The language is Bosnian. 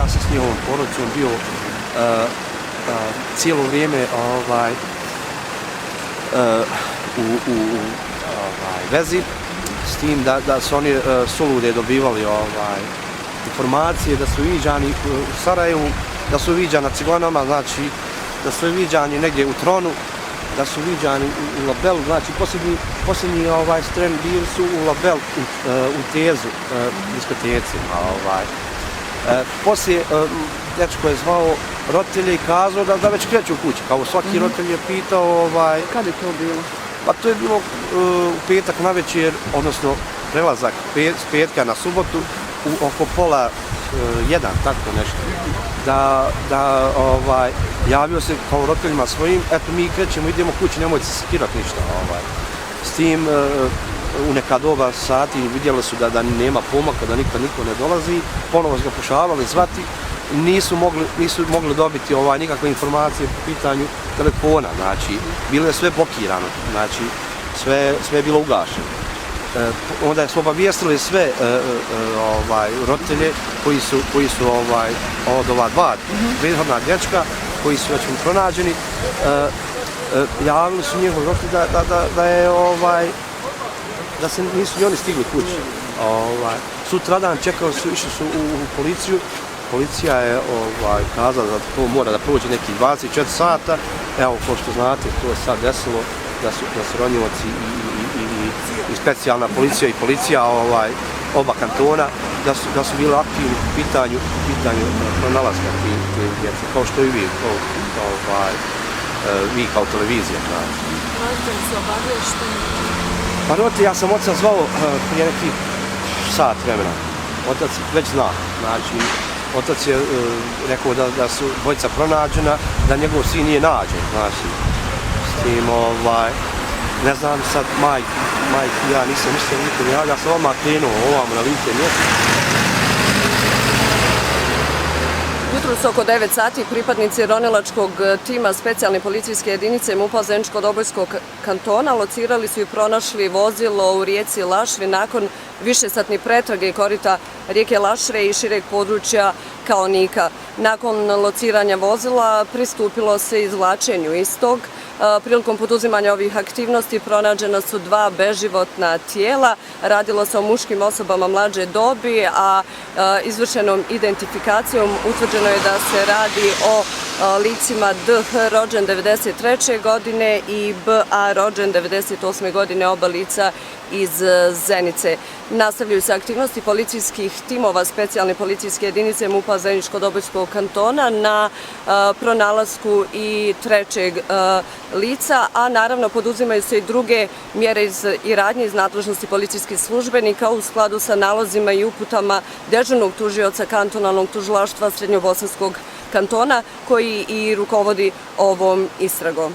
ja sam s njihovom porodicom bio cijelo vrijeme u vezi, s tim da su oni sulude dobivali informacije da su viđani u Sarajevu, da su viđani na Cigonama, znači da su viđani negdje u Tronu, da su viđani u Labelu, znači posljednji strem bili su u Label, u Tezu, diskoteci. Poslije dečko je zvao roditelje i kazao da već kreću u kući, kao svaki roditelj je pitao... Kad je to bilo? Pa to je bilo u petak navečer, odnosno prelazak s petka na subotu, oko pola 1, tako nešto. Javio se kao roditeljima svojim, eto mi krećemo, idemo kući, nemojte se sekirati ništa. S tim u neka doba sati vidjeli su da nema pomaka, da nikad niko ne dolazi, ponovo su ga pokušavali zvati, nisu mogli dobiti nikakve informacije po pitanju telefona, znači bilo je sve blokirano, znači sve je bilo ugašeno. Onda smo obavijestili sve roditelje koji su od ova dva prethodna dječka koji su već pronađeni, javili su njihovi roditelji da se nisu ni oni stigli kući. Sutradan čekali su, išli su u policiju. Policija je kazala da to mora da prođe neki 24 sata. Evo, kao što znate, to je sad desilo da su Ronjevac i specijalna policija i policija oba kantona da su bili aktivni u pitanju pronalaska tih djece, kao što i vi kao televizija. Roditelji su obaviješteni? Pa roditelji, ja sam oca zvao prije nekih sat vremena. Otac već zna, znači otac je rekao da su dvojica pronađena, da njegov sin nije nađen, znači. S tim, ne znam sad, majke, ja nisam nikom javljao, ja sam odmah krenuo ovamo na lice mjesto. Jutros oko 9 sati pripadnici ronilačkog tima specijalne policijske jedinice MUP-a Zeničko-Dobojskog kantona locirali su i pronašli vozilo u rijeci Lašvi nakon višesatne pretrage korita rijeke Lašre i šireg područja Kaonika. Nakon lociranja vozila pristupilo se izvlačenju istog. Prilikom poduzimanja ovih aktivnosti pronađena su 2 beživotna tijela. Radilo se o muškim osobama mlađe dobi, a izvršenom identifikacijom utvrđeno je da se radi o licima DH rođen 1993. godine i BA rođen 1998. godine, oba lica iz Zenice. Nastavljaju se aktivnosti policijskih timova specijalne policijske jedinice MUP-a Zeničko-Dobojskog kantona na pronalasku i trećeg lica, a naravno poduzimaju se i druge mjere i radnje iz nadležnosti policijskih službenika u skladu sa nalozima i uputama dežurnog tužioca kantonalnog tužilaštva Srednjobosanskog kantona koji i rukovodi ovom istragom.